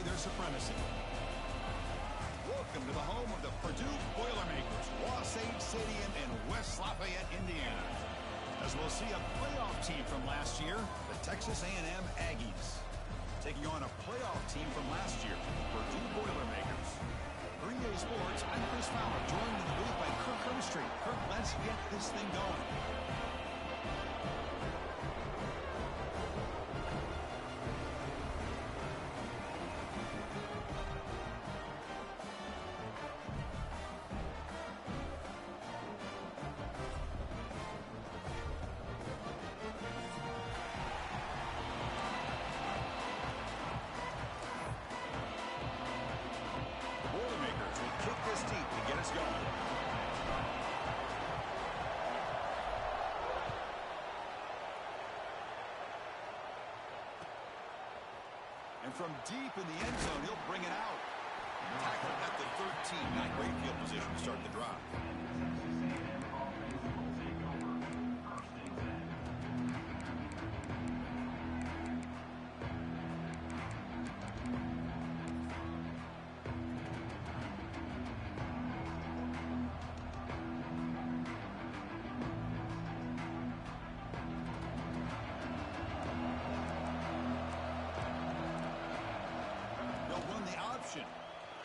their supremacy. Welcome to the home of the Purdue Boilermakers, Wasatch Stadium in West Lafayette, Indiana. As we'll see a playoff team from last year, the Texas A&M Aggies, taking on a playoff team from last year, Purdue Boilermakers. Green Day Sports, I'm Chris Fowler, joined in the booth by Kirk Hermstreet. Kirk, let's get this thing going. And from deep in the end zone, he'll bring it out. Tackled at the 13. Not great field position to start the drive.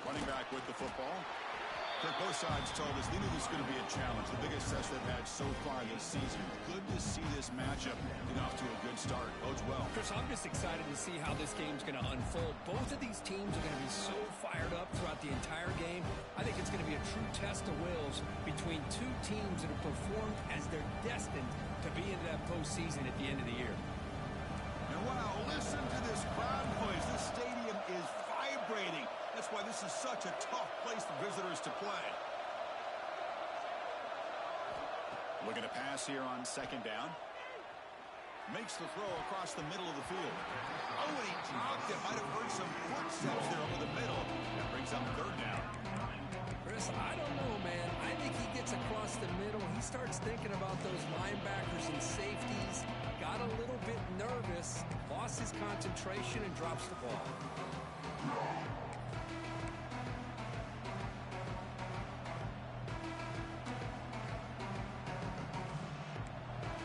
Running back with the football. Both sides told us they knew this was going to be a challenge, the biggest test they've had so far this season. Good to see this matchup get off to a good start. Bodes well. Chris, I'm just excited to see how this game's going to unfold. Both of these teams are going to be so fired up throughout the entire game. I think it's going to be a true test of wills between two teams that have performed as they're destined to be into that postseason at the end of the year. And wow, listen to this crowd noise. This stadium is vibrating. That's why this is such a tough place for visitors to play. Looking to pass here on second down. Makes the throw across the middle of the field. Oh, and he dropped it. Might have heard some footsteps there over the middle. That brings up third down. Chris, I don't know, man. I think he gets across the middle. He starts thinking about those linebackers and safeties. Got a little bit nervous. Lost his concentration and drops the ball.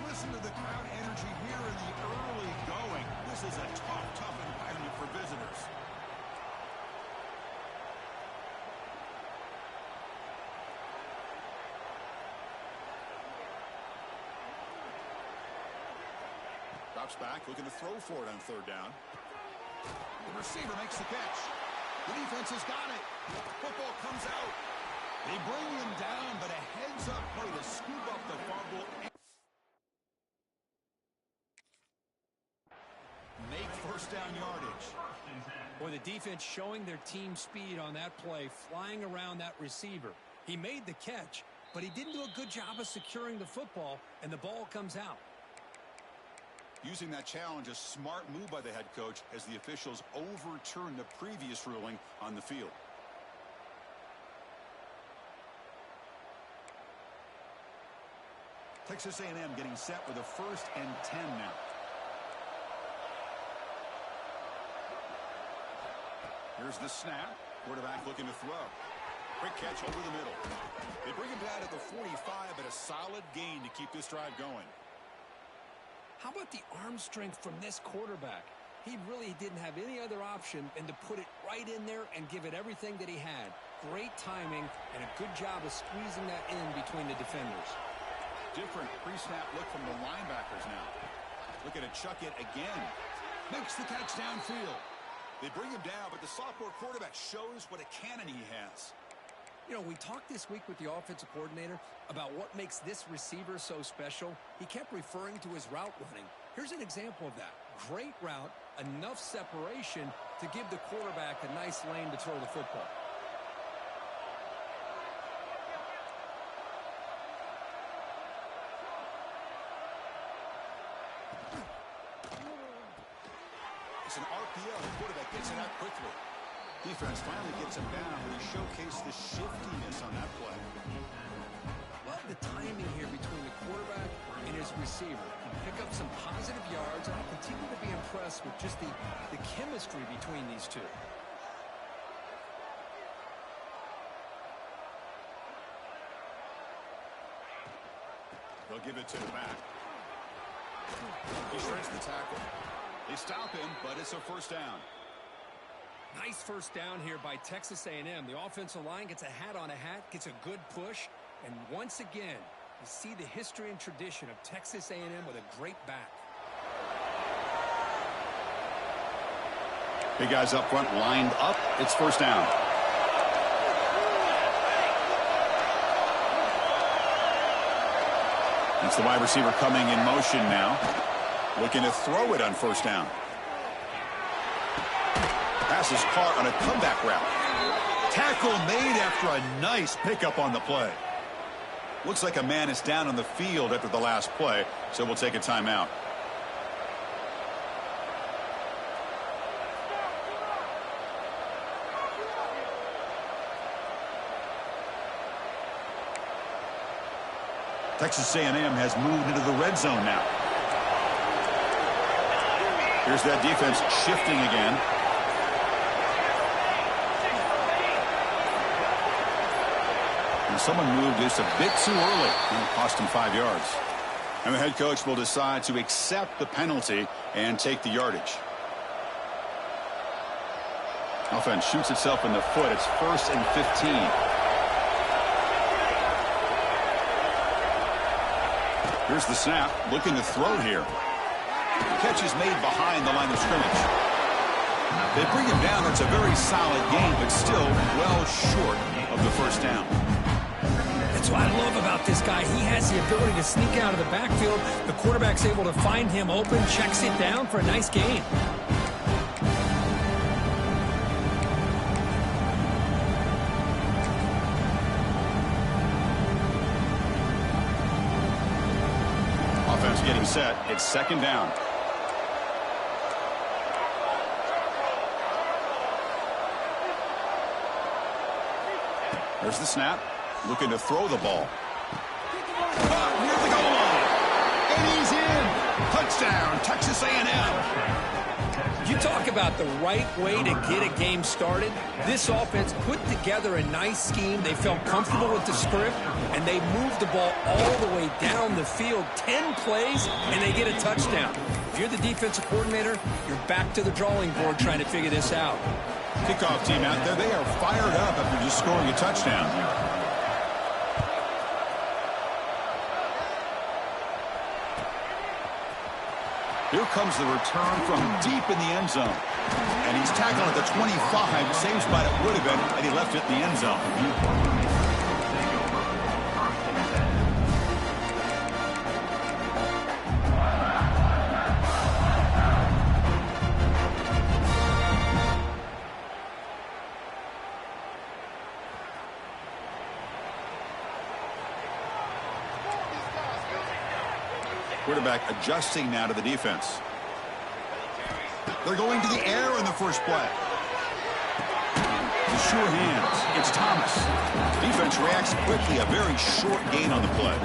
Listen to the crowd energy here in the early going. This is a tough environment for visitors. Drops back, looking to throw for it on third down. The receiver makes the catch. The defense has got it. Football comes out. They bring him down, but a heads-up play to scoop up the fumble. Make first down yardage. Boy, the defense showing their team speed on that play, flying around that receiver. He made the catch, but he didn't do a good job of securing the football, and the ball comes out. Using that challenge, a smart move by the head coach as the officials overturn the previous ruling on the field. Texas A&M getting set with a 1st and 10 now. Here's the snap. Quarterback looking to throw. Quick catch over the middle. They bring him down at the 45, but a solid gain to keep this drive going. How about the arm strength from this quarterback? He really didn't have any other option than to put it right in there and give it everything that he had. Great timing and a good job of squeezing that in between the defenders. Different pre-snap look from the linebackers now. Looking to chuck it again. Makes the catch downfield. They bring him down, but the sophomore quarterback shows what a cannon he has. You know, we talked this week with the offensive coordinator about what makes this receiver so special. He kept referring to his route running. Here's an example of that. Great route, enough separation to give the quarterback a nice lane to throw the football. It's an RPO. The quarterback gets it out quickly. Defense finally gets him down, but he showcased the shiftiness on that play. Love the timing here between the quarterback and his receiver. Pick up some positive yards, and I continue to be impressed with just the chemistry between these two. They'll give it to the back. He shreds the tackle. They stop him, but it's a first down. Nice first down here by Texas A&M. The offensive line gets a hat on a hat, gets a good push, and once again, you see the history and tradition of Texas A&M with a great back. Big guys up front lined up. It's first down. It's the wide receiver coming in motion now. Looking to throw it on first down. Pass is caught on a comeback route. Tackle made after a nice pickup on the play. Looks like a man is down on the field after the last play, so we'll take a timeout. Texas A&M has moved into the red zone now. Here's that defense shifting again. And someone moved just a bit too early. It cost him 5 yards. And the head coach will decide to accept the penalty and take the yardage. Offense shoots itself in the foot. It's 1st and 15. Here's the snap. Looking to throw here. The catch is made behind the line of scrimmage. They bring him down. It's a very solid game, but still well short of the first down. That's what I love about this guy. He has the ability to sneak out of the backfield. The quarterback's able to find him open, checks it down for a nice gain. Offense getting set. It's second down. There's the snap. Looking to throw the ball. Near the goal line. And he's in. Touchdown, Texas A&M. You talk about the right way to get a game started. This offense put together a nice scheme. They felt comfortable with the script, and they moved the ball all the way down the field. 10 plays, and they get a touchdown. If you're the defensive coordinator, you're back to the drawing board trying to figure this out. Kickoff team out there, they are fired up after just scoring a touchdown. Here comes the return from deep in the end zone. And he's tackled at the 25. Same spot it would have been had he left it in the end zone. Quarterback adjusting now to the defense. They're going to the air in the first play. The sure hands. It's Thomas. Defense reacts quickly. A very short gain on the play.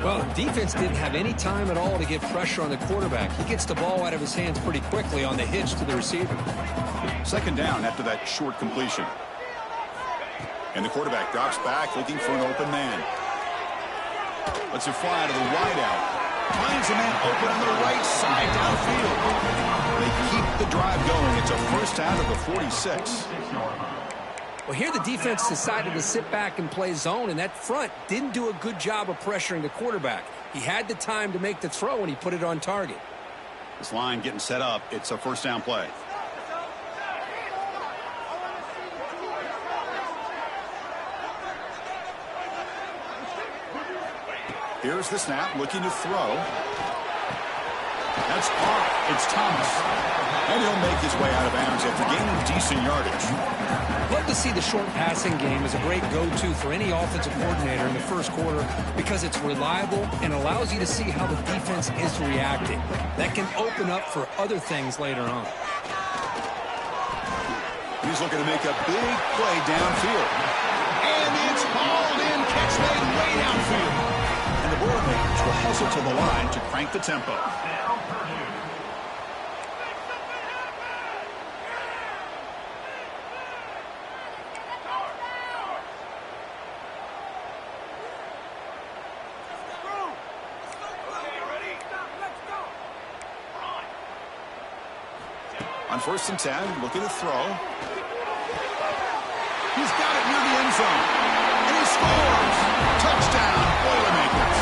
Well, the defense didn't have any time at all to get pressure on the quarterback. He gets the ball out of his hands pretty quickly on the hitch to the receiver. Second down after that short completion. And the quarterback drops back looking for an open man. Lets it fly to the wideout. Finds a man open on the right side downfield. They keep the drive going. It's a first down at the 46. Well, here the defense decided to sit back and play zone, and that front didn't do a good job of pressuring the quarterback. He had the time to make the throw, and he put it on target. This line getting set up. It's a first down play. Here's the snap, looking to throw. That's caught. It's Thomas. And he'll make his way out of bounds after gaining decent yardage. Love to see the short passing game as a great go-to for any offensive coordinator in the first quarter because it's reliable and allows you to see how the defense is reacting. That can open up for other things later on. He's looking to make a big play downfield. And it's hauled in. Catch made way downfield. The Boilermakers will hustle to the line to crank the tempo. first and 10, looking to throw. He's got it near the end zone. And he scores! Touchdown, Boilermakers.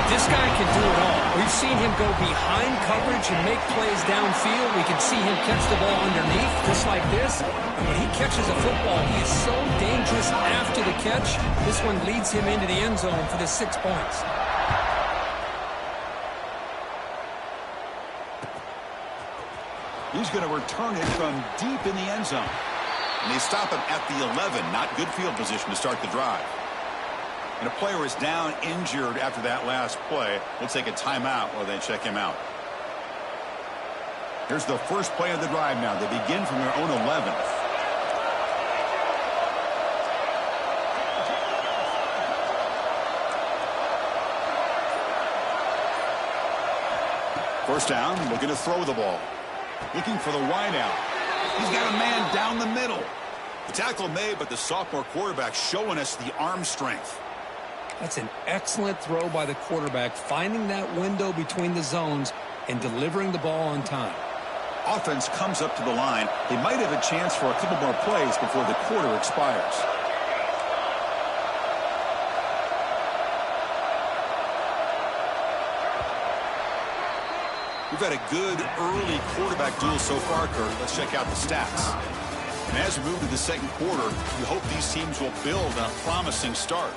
This guy can do it all. We've seen him go behind coverage and make plays downfield. We can see him catch the ball underneath, just like this. And when he catches a football, he is so dangerous after the catch. This one leads him into the end zone for the 6 points. He's going to return it from deep in the end zone. And they stop him at the 11. Not good field position to start the drive. And a player is down injured after that last play. We'll take a timeout while they check him out. Here's the first play of the drive now. They begin from their own 11. First down, looking to throw the ball. Looking for the wideout. He's got a man down the middle. The tackle made, but the sophomore quarterback showing us the arm strength. That's an excellent throw by the quarterback, finding that window between the zones and delivering the ball on time. Offense comes up to the line. They might have a chance for a couple more plays before the quarter expires. We've had a good early quarterback duel so far, Kurt. Let's check out the stats. And as we move to the second quarter, we hope these teams will build on a promising start.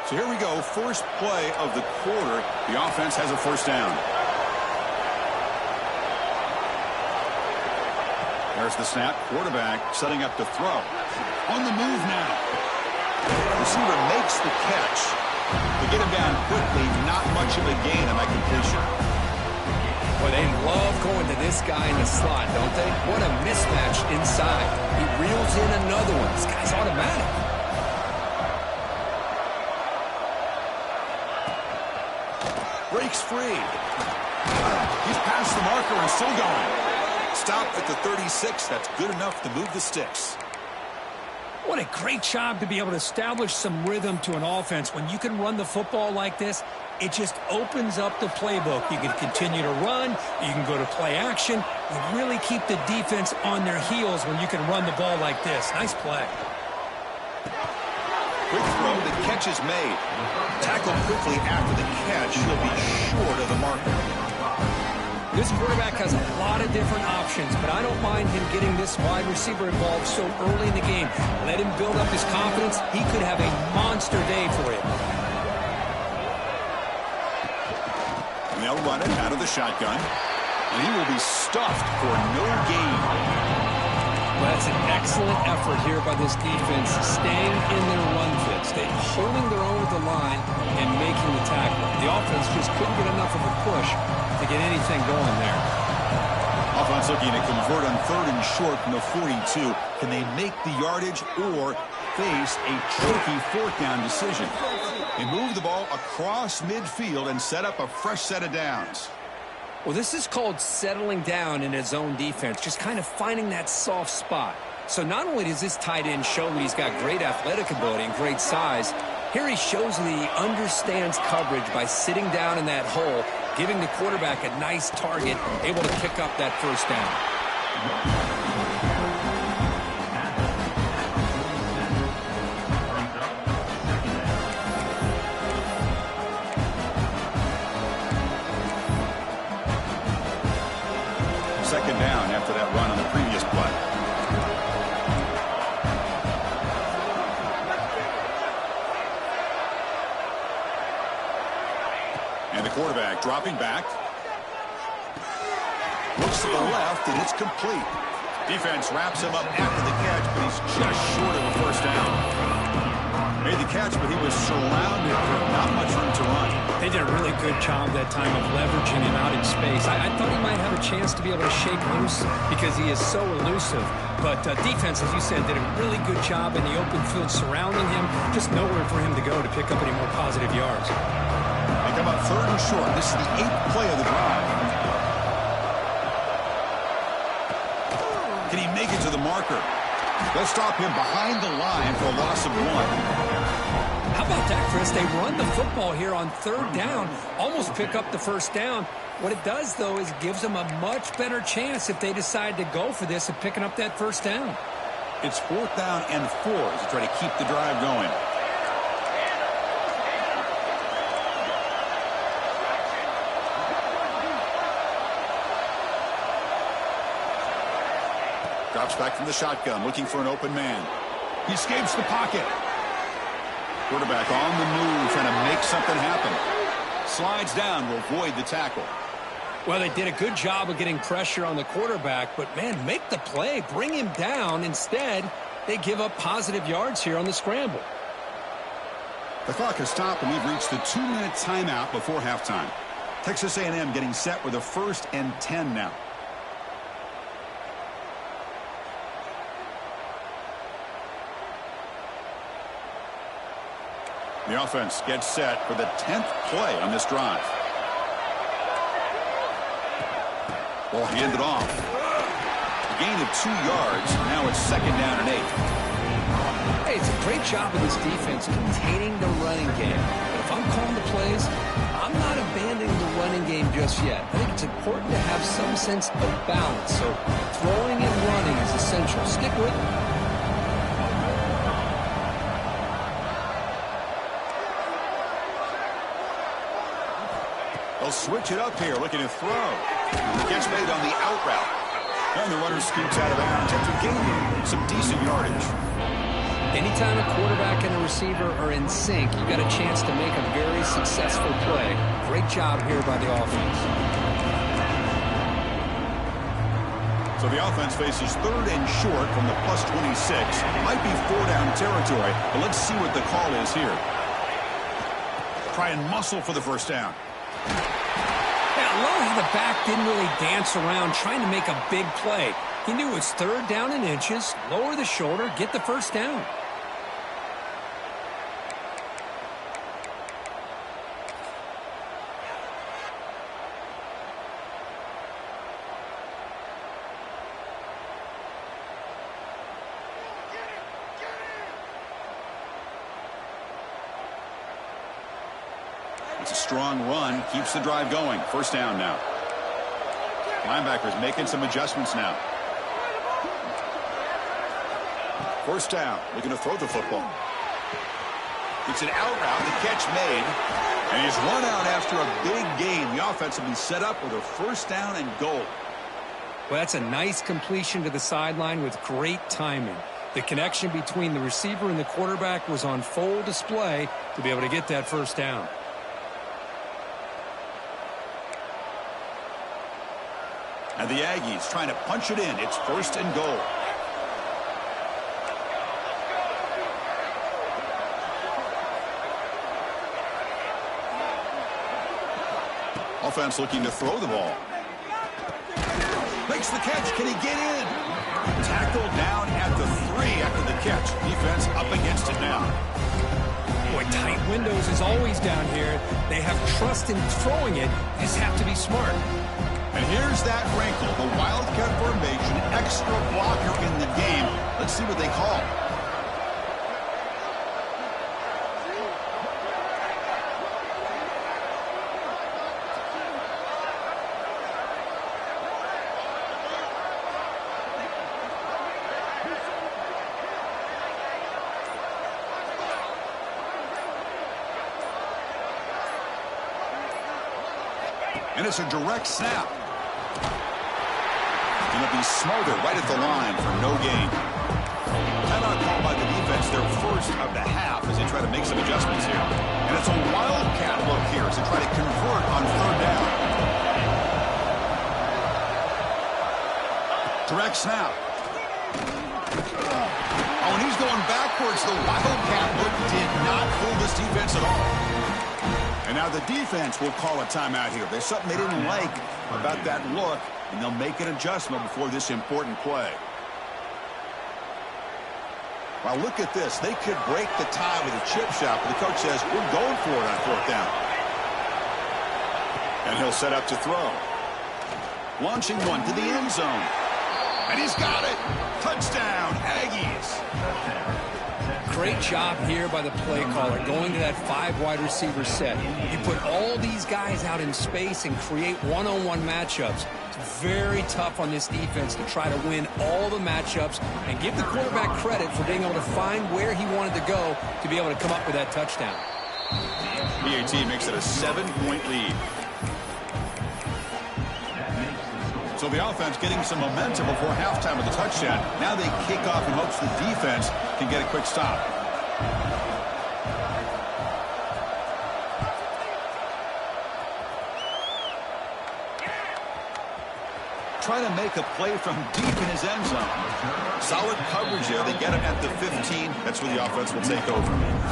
So here we go, first play of the quarter. The offense has a first down. There's the snap. Quarterback setting up to throw. On the move now. Receiver makes the catch. They get him down quickly. Not much of a gain on that completion. Boy, they love going to this guy in the slot, don't they? What a mismatch inside. He reels in another one. This guy's automatic. Breaks free. He's past the marker and still going. Stop at the 36. That's good enough to move the sticks. What a great job to be able to establish some rhythm to an offense. When you can run the football like this, it just opens up the playbook. You can continue to run. You can go to play action. You really keep the defense on their heels when you can run the ball like this. Nice play. Quick throw. The catch is made. Tackled quickly after the catch. He'll be short of the marker. This quarterback has a lot of different options, but I don't mind him getting this wide receiver involved so early in the game. Let him build up his confidence. He could have a monster day for him. And they'll run it out of the shotgun. And he will be stuffed for no gain. Well, that's an excellent effort here by this defense, staying in their run fits. They're holding their own with the line and making the tackle. The offense just couldn't get enough of a push to get anything going there. Offense looking to convert on 3rd and short from the 42. Can they make the yardage or face a tricky 4th down decision? They move the ball across midfield and set up a fresh set of downs. Well, this is called settling down in his own defense, just kind of finding that soft spot. So not only does this tight end show that he's got great athletic ability and great size, here he shows that he understands coverage by sitting down in that hole, giving the quarterback a nice target, able to pick up that first down. Second down after that run on the previous play. And the quarterback dropping back. Looks to the left, and it's complete. Defense wraps him up after the catch, but he's just short of a first down. Made the catch, but he was surrounded for not much room to run. They did a really good job that time of leveraging him out in space. I thought he might have a chance to be able to shake loose because he is so elusive. But defense, as you said, did a really good job in the open field surrounding him. Just nowhere for him to go to pick up any more positive yards. They come up 3rd and short. This is the 8th play of the drive. Can he make it to the marker? They'll stop him behind the line for a loss of 1. How about that, Chris? They run the football here on 3rd down, almost pick up the 1st down. What it does, though, is it gives them a much better chance if they decide to go for this and picking up that 1st down. It's 4th down and 4 as they try to keep the drive going. Drops back from the shotgun, looking for an open man. He escapes the pocket. Quarterback on the move, trying to make something happen. Slides down, will avoid the tackle. Well, they did a good job of getting pressure on the quarterback, but, man, make the play. Bring him down. Instead, they give up positive yards here on the scramble. The clock has stopped, and we've reached the 2-minute timeout before halftime. Texas A&M getting set with a 1st and 10 now. The offense gets set for the 10th play on this drive. Ball handed off. A gain of 2 yards. Now it's 2nd down and 8. Hey, it's a great job of this defense containing the running game. But if I'm calling the plays, I'm not abandoning the running game just yet. I think it's important to have some sense of balance. So throwing and running is essential. Stick with it. They'll switch it up here, looking to throw. Gets made on the out route. And the runner scoots out of bounds after gaining some decent yardage. Anytime a quarterback and a receiver are in sync, you got a chance to make a very successful play. Great job here by the offense. So the offense faces 3rd and short from the +26. Might be 4-down territory, but let's see what the call is here. Try and muscle for the 1st down. Yeah, I love how the back didn't really dance around trying to make a big play. He knew it's 3rd down and inches, lower the shoulder, get the 1st down. It's a strong run, keeps the drive going. 1st down now. Linebackers making some adjustments now. 1st down, looking to throw the football. It's an out route, the catch made. And he's run out after a big gain. The offense will be set up with a 1st down and goal. Well, that's a nice completion to the sideline with great timing. The connection between the receiver and the quarterback was on full display to be able to get that 1st down. And the Aggies trying to punch it in. It's 1st and goal. Offense looking to throw the ball. Makes the catch. Can he get in? Tackled down at the 3 after the catch. Defense up against it now. Boy, tight windows is always down here. They have trust in throwing it. Just have to be smart. And here's that wrinkle, the Wildcat formation, extra blocker in the game. Let's see what they call. And it's a direct snap. Going to be smothered right at the line for no gain. Timeout called by the defense, their 1st of the half as they try to make some adjustments here. And it's a Wildcat look here as they try to convert on 3rd down. Direct snap. Oh, and he's going backwards. The Wildcat look did not fool this defense at all. And now the defense will call a timeout here. There's something they didn't like about that look, and they'll make an adjustment before this important play. Well, look at this. They could break the tie with a chip shot, but the coach says, we're going for it on 4th down. And he'll set up to throw. Launching one to the end zone. And he's got it. Touchdown, Aggies. Great job here by the play caller, going to that 5 wide receiver set. You put all these guys out in space and create one-on-one matchups. It's very tough on this defense to try to win all the matchups and give the quarterback credit for being able to find where he wanted to go to be able to come up with that touchdown. PAT makes it a 7-point lead. So the offense getting some momentum before halftime with the touchdown. Now they kick off in hopes the defense can get a quick stop. Trying to make a play from deep in his end zone. Solid coverage there. They get him at the 15. That's where the offense will take over.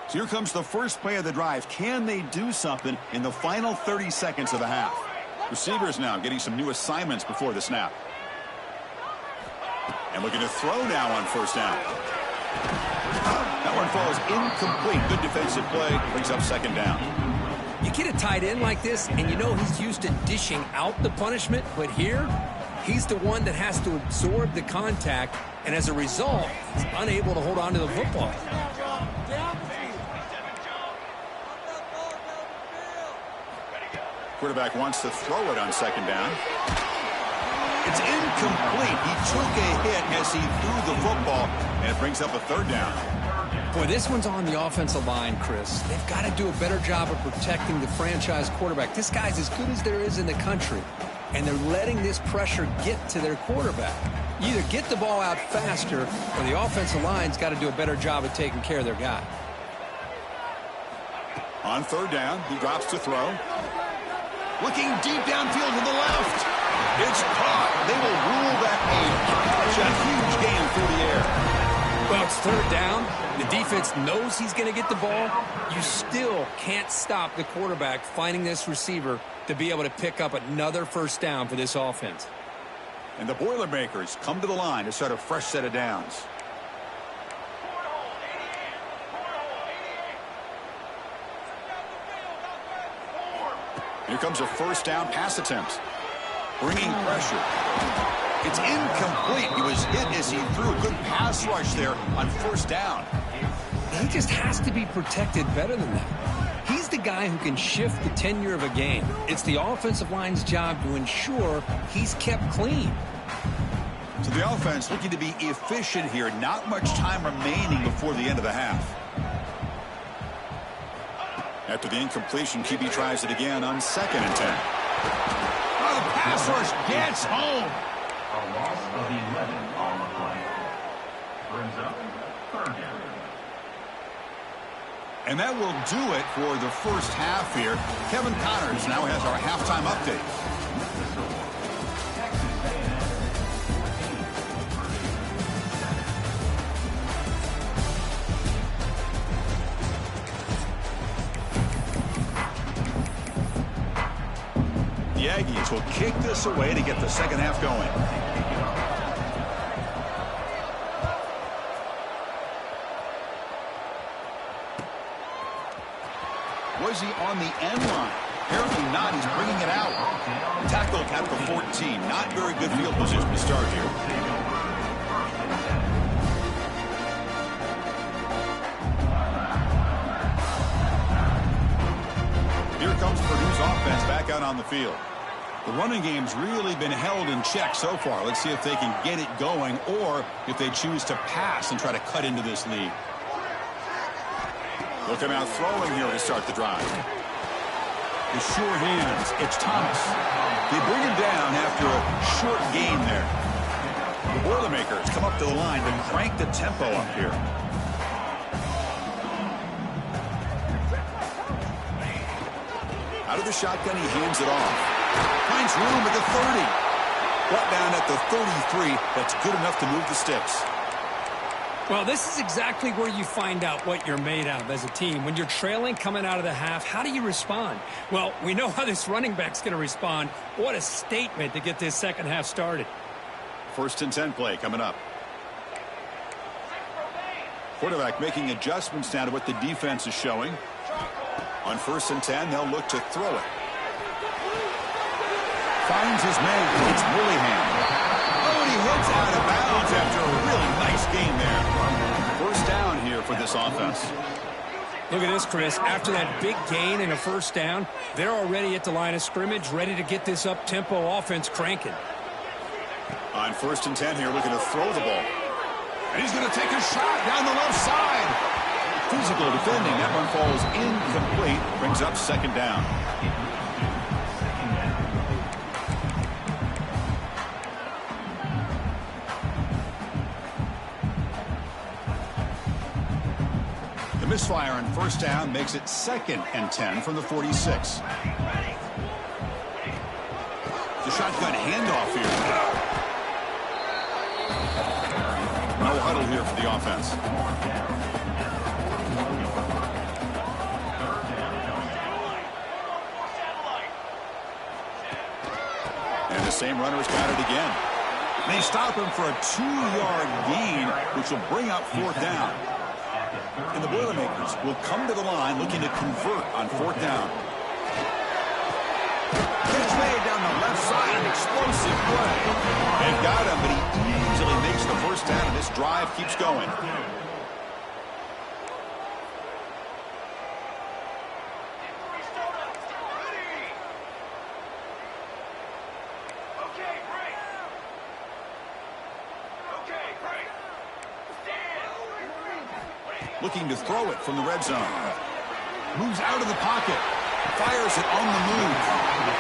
So here comes the first play of the drive. Can they do something in the final 30 seconds of the half? Receivers now getting some new assignments before the snap. And looking to throw now on first down. That one falls incomplete. Good defensive play. Brings up second down. You get a tight end like this, and you know he's used to dishing out the punishment, but here, he's the one that has to absorb the contact, and as a result, he's unable to hold on to the football. Quarterback wants to throw it on second down. It's incomplete. He took a hit as he threw the football, and it brings up a third down. Boy, this one's on the offensive line, Chris. They've got to do a better job of protecting the franchise quarterback. This guy's as good as there is in the country, and they're letting this pressure get to their quarterback. You either get the ball out faster, or the offensive line's got to do a better job of taking care of their guy. On third down, he drops to throw. Looking deep downfield to the left. It's caught. They will rule that a huge gain through the air. Well, it's third down. The defense knows he's going to get the ball. You still can't stop the quarterback finding this receiver to be able to pick up another first down for this offense. And the Boilermakers come to the line to start a fresh set of downs. Here comes a first down pass attempt. Bringing pressure. It's incomplete. He was hit as he threw a good pass rush there on first down. He just has to be protected better than that. He's the guy who can shift the tenure of a game. It's the offensive line's job to ensure he's kept clean. So the offense looking to be efficient here. Not much time remaining before the end of the half. After the incompletion, QB tries it again on 2nd and 10. Oh, the pass rush gets home. A loss of 11 on the play. Brings up third down. And that will do it for the first half here. Kevin Connors now has our halftime update. The Aggies will kick this away to get the second half going. Was he on the end line? Apparently not. He's bringing it out. Tackled at the 14. Not very good field position to start here. Here comes Purdue's offense back out on the field. The running game's really been held in check so far. Let's see if they can get it going or if they choose to pass and try to cut into this lead. Looking out throwing here to start the drive. The sure hands. It's Thomas. They bring him down after a short gain there. The Boilermakers come up to the line to crank the tempo up here. Out of the shotgun, he hands it off. Finds room at the 30. Brought down at the 33. That's good enough to move the sticks. Well, this is exactly where you find out what you're made of as a team. When you're trailing coming out of the half, how do you respond? Well, we know how this running back's going to respond. What a statement to get this second half started. 1st and 10 play coming up. Quarterback making adjustments now to what the defense is showing. On 1st and 10, they'll look to throw it. Finds his man. It's Willingham. Oh, and he heads out of bounds after a really nice game there. 1st down here for this offense. Look at this, Chris. After that big gain and a 1st down, they're already at the line of scrimmage, ready to get this up-tempo offense cranking. On 1st and 10 here, looking to throw the ball. And he's going to take a shot down the left side. Physical defending. That one falls incomplete. Brings up 2nd down. The misfire on 1st down makes it 2nd and 10 from the 46. The shotgun handoff here. No huddle here for the offense. And the same runner's got it again. They stop him for a 2-yard gain, which will bring up 4th down. And the Boilermakers will come to the line looking to convert on 4th down. Catch made down the left side, an explosive play. They've got him, but he easily makes the 1st down, and this drive keeps going. Looking to throw it from the red zone. Moves out of the pocket. Fires it on the move.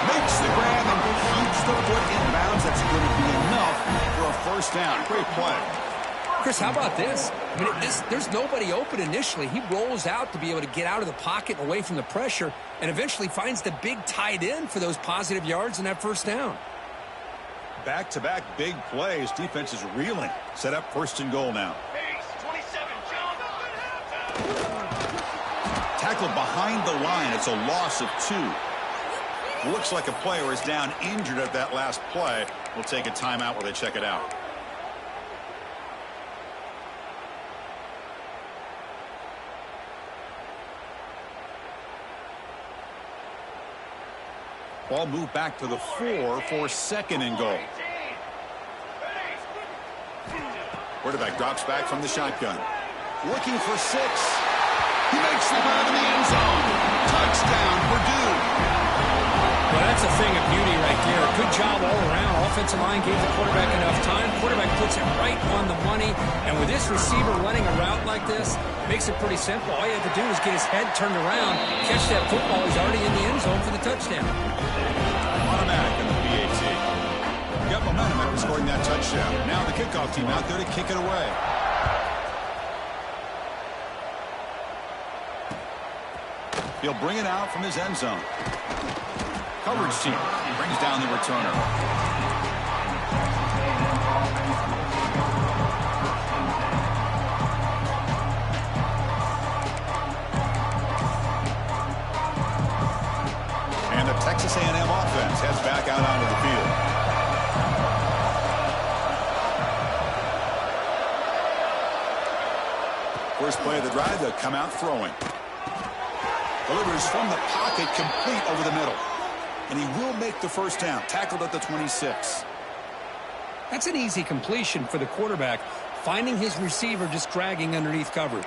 Makes the grab and keeps the foot in bounds. That's going to be enough for a 1st down. Great play. Chris, how about this? I mean, there's nobody open initially. He rolls out to be able to get out of the pocket and away from the pressure and eventually finds the big tight end for those positive yards in that 1st down. Back-to-back big plays. Defense is reeling. Set up 1st and goal now. Tackled behind the line. It's a loss of 2. Looks like a player is down injured at that last play. We'll take a timeout while they check it out. Ball moved back to the 4 for 2nd and goal. Quarterback drops back from the shotgun. Looking for 6. He makes the grab in the end zone. Touchdown, Purdue. Well, that's a thing of beauty right there. Good job all around. Offensive line gave the quarterback enough time. Quarterback puts it right on the money. And with this receiver running a route like this, makes it pretty simple. All you have to do is get his head turned around, catch that football. He's already in the end zone for the touchdown. Automatic in the PAT. Got momentum after scoring that touchdown. Now the kickoff team out there to kick it away. He'll bring it out from his end zone. Coverage team brings down the returner. And the Texas A&M offense heads back out onto the field. First play of the drive, they'll come out throwing. Delivers from the pocket, complete over the middle. And he will make the 1st down, tackled at the 26. That's an easy completion for the quarterback, finding his receiver just dragging underneath coverage.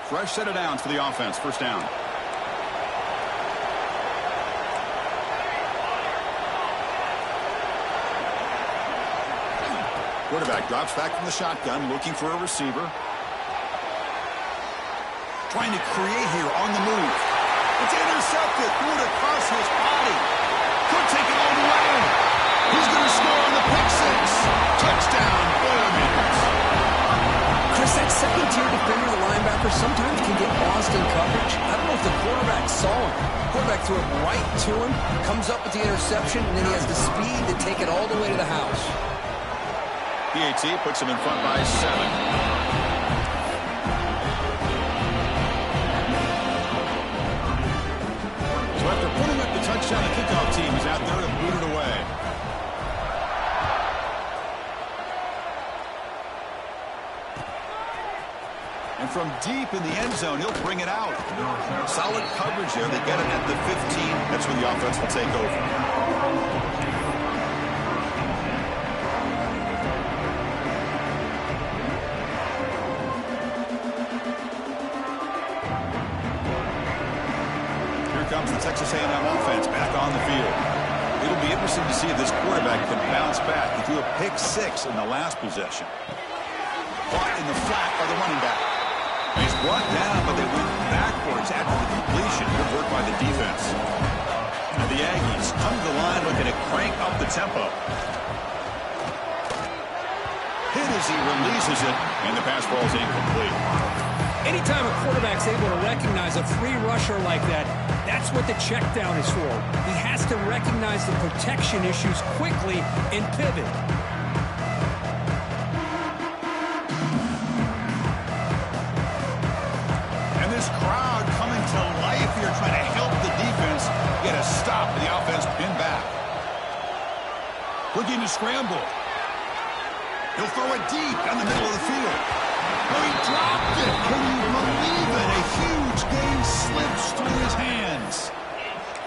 Fresh set of downs for the offense, 1st down. Quarterback drops back from the shotgun, looking for a receiver. Trying to create here on the move. It's intercepted. Threw it across his body. Could take it all the way. He's going to score on the pick 6. Touchdown, Boilermakers. Chris, that second-tier defender, the linebacker, sometimes can get lost in coverage. I don't know if the quarterback saw him. The quarterback threw it right to him, comes up with the interception, and then he has the speed to take it all the way to the house. PAT puts him in front by 7. After putting up the touchdown, the kickoff team is out there to boot it away. And from deep in the end zone, he'll bring it out. Solid coverage there. They get it at the 15. That's where the offense will take over. Here comes the Texas A&M offense back on the field. It'll be interesting to see if this quarterback can bounce back. He threw a pick-6 in the last possession. Caught in the flat by the running back. He's brought down, but they went backwards after the completion. Good work by the defense. And the Aggies come to the line looking to crank up the tempo. Hit as he releases it, and the pass ball is incomplete. Anytime a quarterback's able to recognize a free rusher like that, that's what the check down is for. He has to recognize the protection issues quickly and pivot. And this crowd coming to life here, trying to help the defense get a stop, and the offense pinned back. Looking to scramble. He'll throw it deep down the middle of the field. Oh, he dropped it. Can you believe it? A huge game slips through his hands.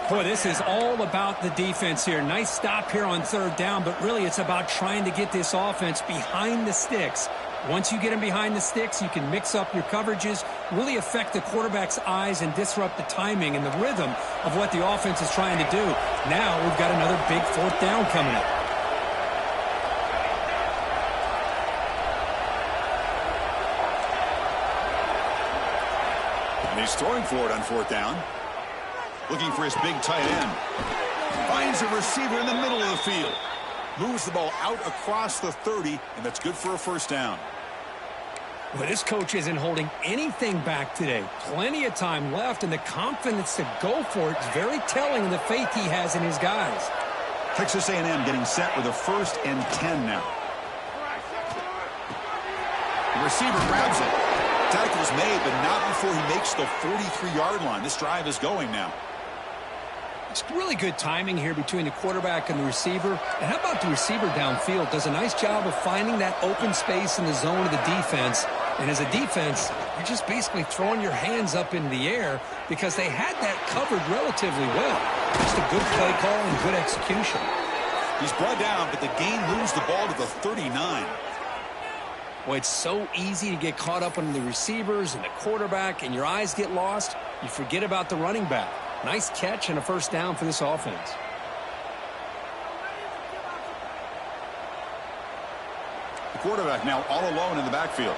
Boy, this is all about the defense here. Nice stop here on third down, but really it's about trying to get this offense behind the sticks. Once you get them behind the sticks, you can mix up your coverages, really affect the quarterback's eyes and disrupt the timing and the rhythm of what the offense is trying to do. Now we've got another big fourth down coming up. And he's throwing for it on fourth down. Looking for his big tight end. Finds a receiver in the middle of the field. Moves the ball out across the 30, and that's good for a first down. Well, this coach isn't holding anything back today. Plenty of time left, and the confidence to go for it is very telling of the faith he has in his guys. Texas A&M getting set with a 1st and 10 now. The receiver grabs it. Tackle's made, but not before he makes the 43-yard line. This drive is going now. It's really good timing here between the quarterback and the receiver. And how about the receiver downfield? Does a nice job of finding that open space in the zone of the defense. And as a defense, you're just basically throwing your hands up in the air because they had that covered relatively well. Just a good play call and good execution. He's brought down, but the gain moves the ball to the 39. Well, it's so easy to get caught up on the receivers and the quarterback, and your eyes get lost. You forget about the running back. Nice catch and a first down for this offense. The quarterback now all alone in the backfield.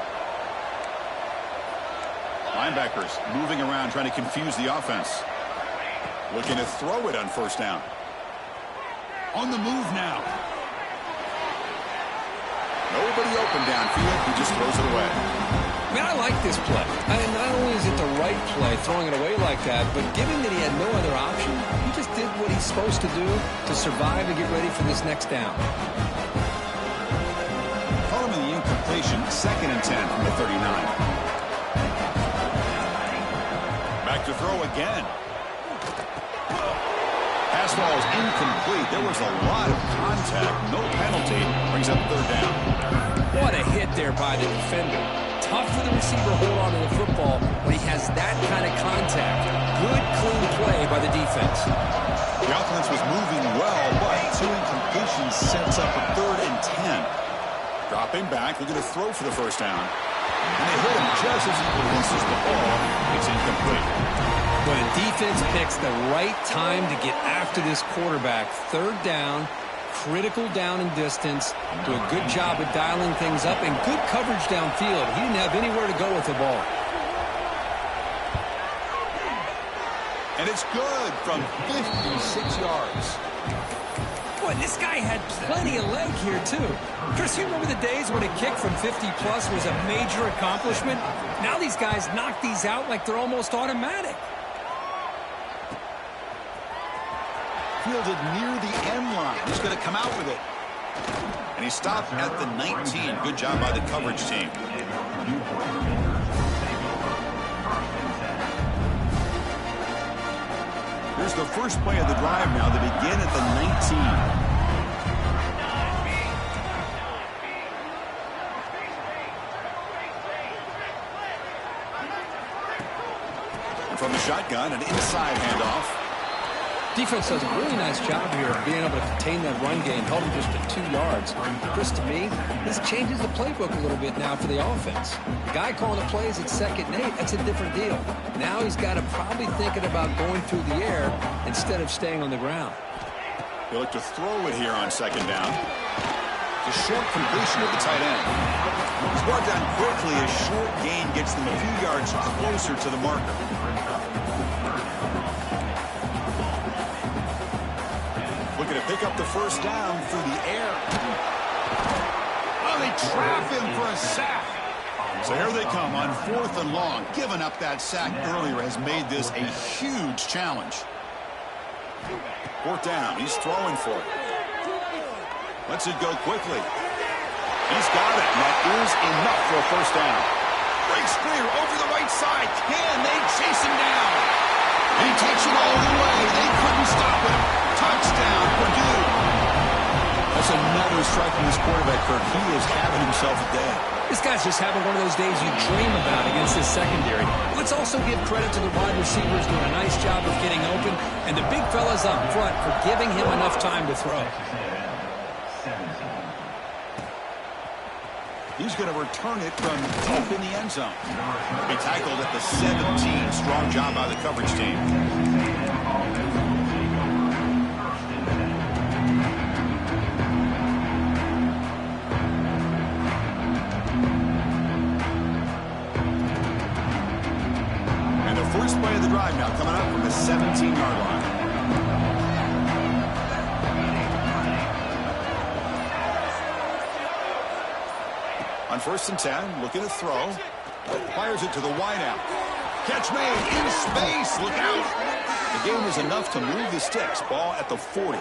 Linebackers moving around, trying to confuse the offense. Looking to throw it on first down. On the move now. Nobody open downfield. He just throws it away. Man, I like this play. And not only is it the right play, throwing it away like that, but given that he had no other option, he just did what he's supposed to do to survive and get ready for this next down. Call him in the incompletion, 2nd and 10 from the 39. Back to throw again. Pass ball is incomplete. There was a lot of contact. No penalty. Brings up third down. What a hit there by the defender. Tough for the receiver to hold on to the football when he has that kind of contact. Good, clean play by the defense. The offense was moving well, but 2 incompletions sets up a 3rd and 10. Dropping back, looking to throw for the first down. And they hit him just as he releases the ball. It's incomplete. When the defense picks the right time to get after this quarterback, third down, critical down and distance, do a good job of dialing things up, and good coverage downfield. He didn't have anywhere to go with the ball. And it's good from 56 yards. Boy, this guy had plenty of leg here, too. Chris, you remember the days when a kick from 50-plus was a major accomplishment? Now these guys knock these out like they're almost automatic. Fielded near the end line. He's going to come out with it. And he stopped at the 19. Good job by the coverage team. Here's the first play of the drive now. They begin at the 19. shotgun, an inside handoff. Defense does a really nice job here of being able to contain that run game, held him just to 2 yards. Chris, to me, this changes the playbook a little bit now for the offense. The guy calling the plays at 2nd and 8, that's a different deal. Now he's got to probably thinking about going through the air instead of staying on the ground. He'll look to throw it here on 2nd down. It's a short completion of the tight end. He's brought down quickly. A short gain gets them a few yards closer to the marker. Looking to pick up the 1st down through the air. Oh, they trap him for a sack. So here they come on 4th and long. Giving up that sack earlier has made this a huge challenge. 4th down. He's throwing for it. Lets it go quickly. He's got it, and that is enough for a 1st down. Breaks clear over the right side. Can they chase him down? He takes it all the way. They couldn't stop him. Touchdown, Purdue. That's another strike from this quarterback, Kirk. He is having himself a day. This guy's just having one of those days you dream about against this secondary. Let's also give credit to the wide receivers doing a nice job of getting open, and the big fellas up front for giving him enough time to throw. He's going to return it from deep in the end zone. He tackled at the 17. Strong job by the coverage team. And the first play of the drive now coming up from the 17-yard line. On 1st and 10, looking to throw. Fires it to the wideout. Catch made in space. Look out. The game is enough to move the sticks. Ball at the 40.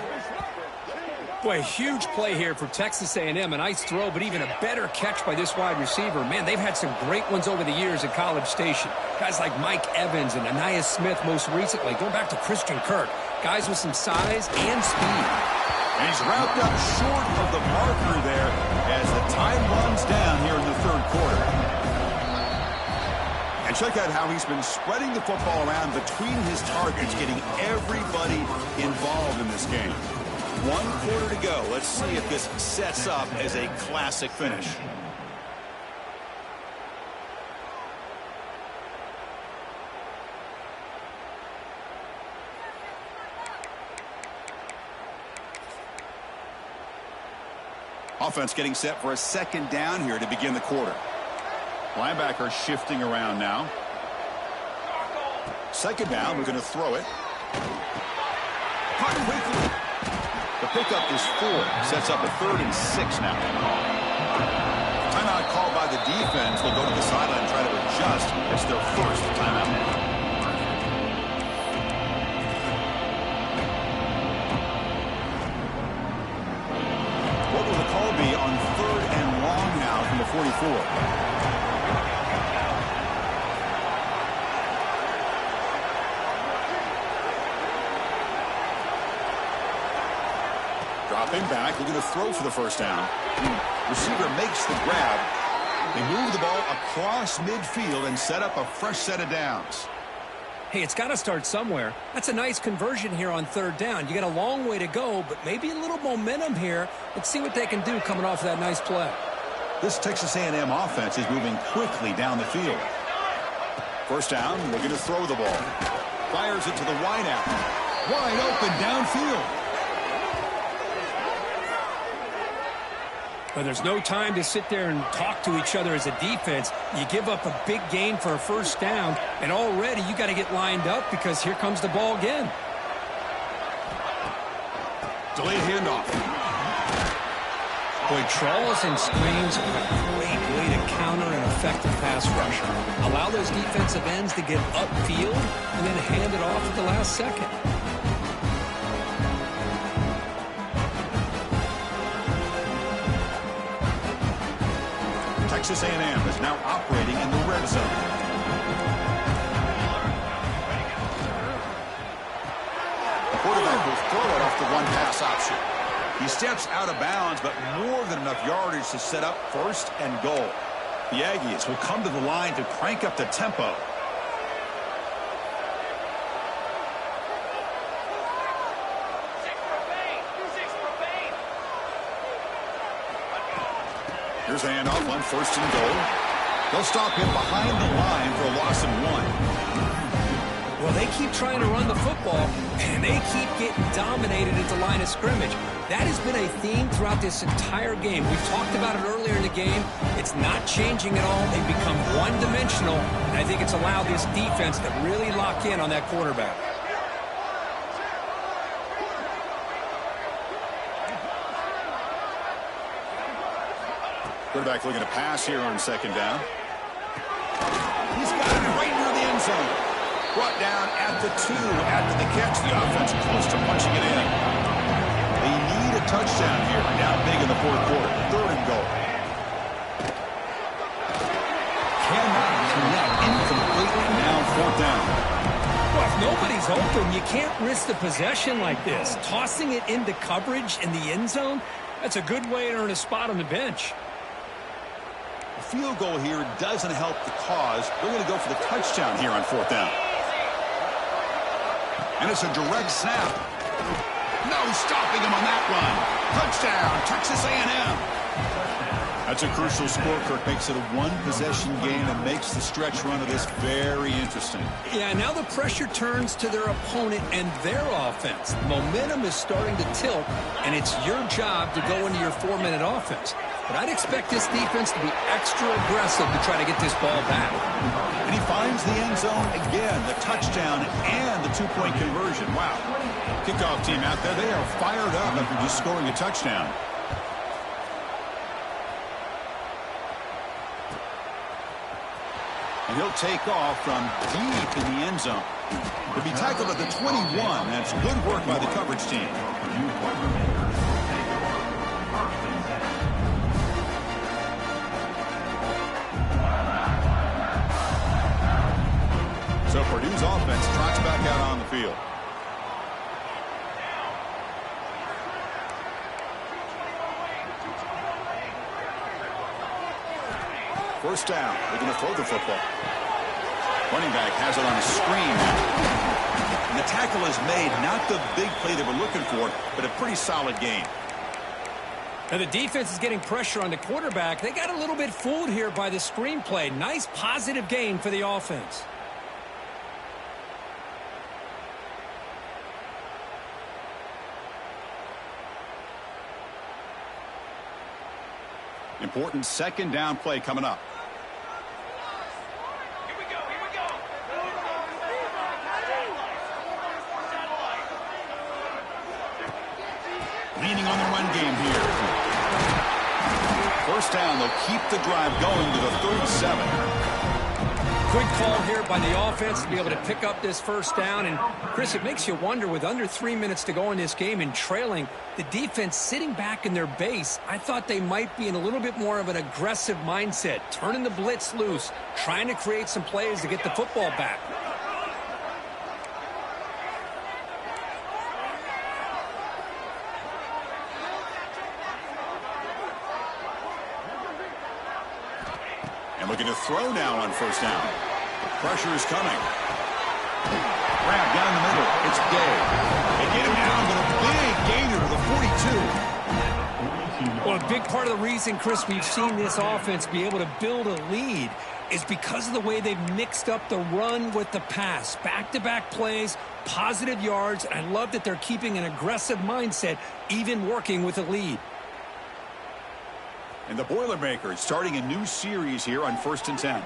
Boy, a huge play here for Texas A&M. A nice throw, but even a better catch by this wide receiver. Man, they've had some great ones over the years at College Station. Guys like Mike Evans and Anais Smith most recently. Going back to Christian Kirk. Guys with some size and speed. And he's wrapped up short of the marker there as the time runs down here in the 3rd quarter. And check out how he's been spreading the football around between his targets, getting everybody involved in this game. 1 quarter to go. Let's see if this sets up as a classic finish. Offense getting set for a 2nd down here to begin the quarter. Linebacker shifting around now. 2nd down, we're going to throw it. Caught quickly. The pickup is 4. Sets up a 3rd and 6 now. Timeout called by the defense. They'll go to the sideline and try to adjust. It's their 1st timeout. Be on 3rd and long now from the 44. Dropping back, looking to throw for the 1st down. Receiver makes the grab. They move the ball across midfield and set up a fresh set of downs. Hey, it's got to start somewhere. That's a nice conversion here on 3rd down. You got a long way to go, but maybe a little momentum here. Let's see what they can do coming off that nice play. This Texas A&M offense is moving quickly down the field. 1st down, looking to throw the ball. Fires it to the wideout. Wide open downfield. But there's no time to sit there and talk to each other as a defense. You give up a big gain for a 1st down, and already you got to get lined up because here comes the ball again. Delayed handoff. Boy, trawls and screens are a great way to counter an effective pass rusher. Allow those defensive ends to get upfield and then hand it off at the last second. Texas A&M is now operating in the red zone. The quarterback will throw it off the 1-pass option. He steps out of bounds, but more than enough yardage to set up 1st and goal. The Aggies will come to the line to crank up the tempo. Here's a handoff on 1st and goal. They'll stop him behind the line for a loss of 1. Well, they keep trying to run the football, and they keep getting dominated at the line of scrimmage. That has been a theme throughout this entire game. We've talked about it earlier in the game. It's not changing at all. They've become one-dimensional, and I think it's allowed this defense to really lock in on that quarterback. Quarterback looking to pass here on 2nd down. He's got it right near the end zone. Brought down at the 2 after the catch. The offense close to punching it in. They need a touchdown here. Down big in the 4th quarter. 3rd and goal. Cannot connect. Incomplete. Now 4th down. Well, if nobody's open, you can't risk the possession like this. Tossing it into coverage in the end zone, that's a good way to earn a spot on the bench. A field goal here doesn't help the cause. They're going to go for the touchdown here on 4th down. And it's a direct snap. No stopping him on that run. Touchdown, Texas A&M. That's a crucial score, Kirk. Makes it a one-possession game and makes the stretch run of this very interesting. Yeah, now the pressure turns to their opponent and their offense. Momentum is starting to tilt, and it's your job to go into your 4-minute offense. But I'd expect this defense to be extra aggressive to try to get this ball back. And he finds the end zone again, the touchdown and the 2-point conversion. Wow. Kickoff team out there, they are fired up after just scoring a touchdown. And he'll take off from deep in the end zone. He'll be tackled at the 21. That's good work by the coverage team. So Purdue's offense trots back out on the field. First down. They're going to throw the football. Running back has it on a screen. And the tackle is made. Not the big play they were looking for, but a pretty solid game. Now the defense is getting pressure on the quarterback. They got a little bit fooled here by the screenplay. Nice positive gain for the offense. Important 2nd down play coming up. Here we go. Leaning on the run game here. First down, they'll keep the drive going to the 37. Good call here by the offense to be able to pick up this first down. And, Chris, it makes you wonder, with under 3 minutes to go in this game and trailing, the defense sitting back in their base, I thought they might be in a little bit more of an aggressive mindset, turning the blitz loose, trying to create some plays to get the football back. And looking to throw now on first down. Pressure is coming. Grab down the middle. It's Day. They get him down, but a big gainer to the 42. Well, a big part of the reason, Chris, we've seen this offense be able to build a lead is because of the way they've mixed up the run with the pass. Back-to-back plays, positive yards, and I love that they're keeping an aggressive mindset, even working with a lead. And the Boilermakers starting a new series here on 1st and 10.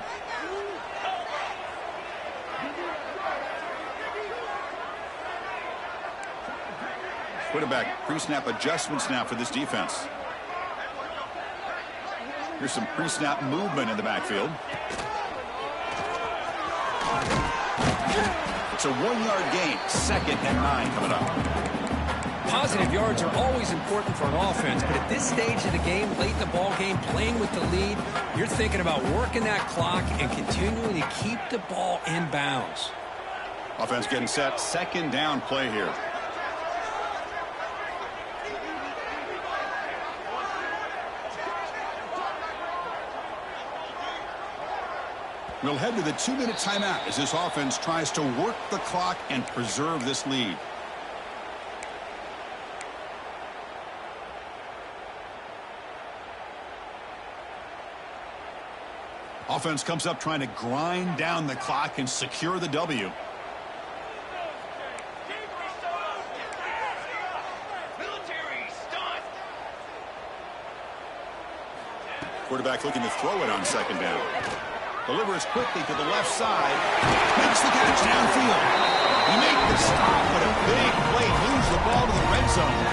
Quarterback pre-snap adjustments now for this defense. Here's some pre-snap movement in the backfield. It's a 1-yard gain. 2nd and 9 coming up. Positive yards are always important for an offense, but at this stage of the game, late in the ball game, playing with the lead, you're thinking about working that clock and continuing to keep the ball in bounds. Offense getting set. 2nd down play here. We'll head to the 2-minute timeout as this offense tries to work the clock and preserve this lead. Offense comes up trying to grind down the clock and secure the W. Quarterback looking to throw it on second down. Delivers quickly to the left side. Makes the catch downfield. He made the stop, but a big play moves the ball to the red zone.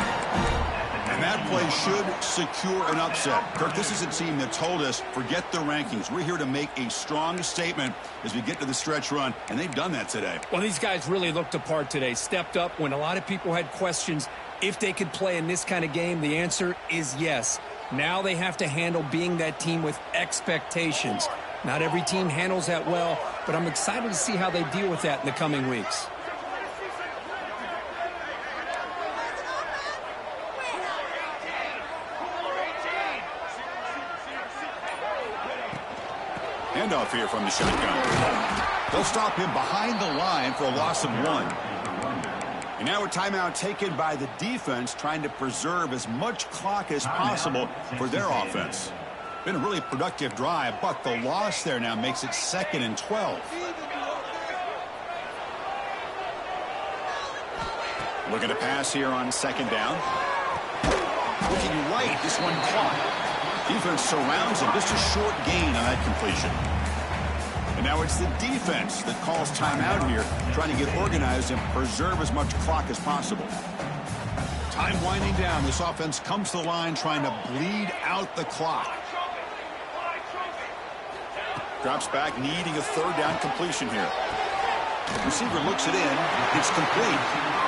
And that play should secure an upset. Kirk, this is a team that told us, forget the rankings. We're here to make a strong statement as we get to the stretch run, and they've done that today. Well, these guys really looked the part today. Stepped up when a lot of people had questions if they could play in this kind of game. The answer is yes. Now they have to handle being that team with expectations. Not every team handles that well, but I'm excited to see how they deal with that in the coming weeks. Handoff here from the shotgun. They'll stop him behind the line for a loss of 1. And now a timeout taken by the defense, trying to preserve as much clock as possible for their offense. Been a really productive drive, but the loss there now makes it 2nd and 12. Looking to pass here on 2nd down. Looking right, this one caught. Defense surrounds him. Just a short gain on that completion. And now it's the defense that calls timeout here, trying to get organized and preserve as much clock as possible. Time winding down. This offense comes to the line trying to bleed out the clock. Drops back, needing a 3rd down completion here. Receiver looks it in. It's complete.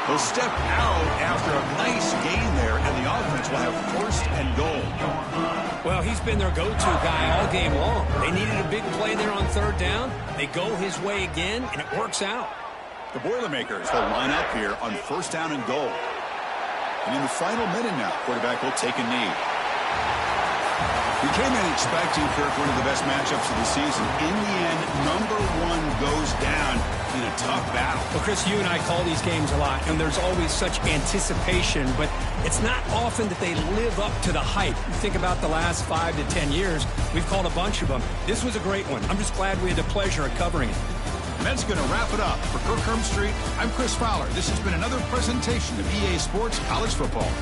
He'll step out after a nice gain there, and the offense will have 1st and goal. Well, he's been their go-to guy all game long. They needed a big play there on 3rd down. They go his way again, and it works out. The Boilermakers will line up here on 1st down and goal. And in the final minute now, quarterback will take a knee. We came in expecting, Kirk, one of the best matchups of the season. In the end, number 1 goes down in a tough battle. Well, Chris, you and I call these games a lot, and there's always such anticipation, but it's not often that they live up to the hype. You think about the last 5 to 10 years, we've called a bunch of them. This was a great one. I'm just glad we had the pleasure of covering it. And that's going to wrap it up. For Kirk Street, I'm Chris Fowler. This has been another presentation of EA Sports College Football.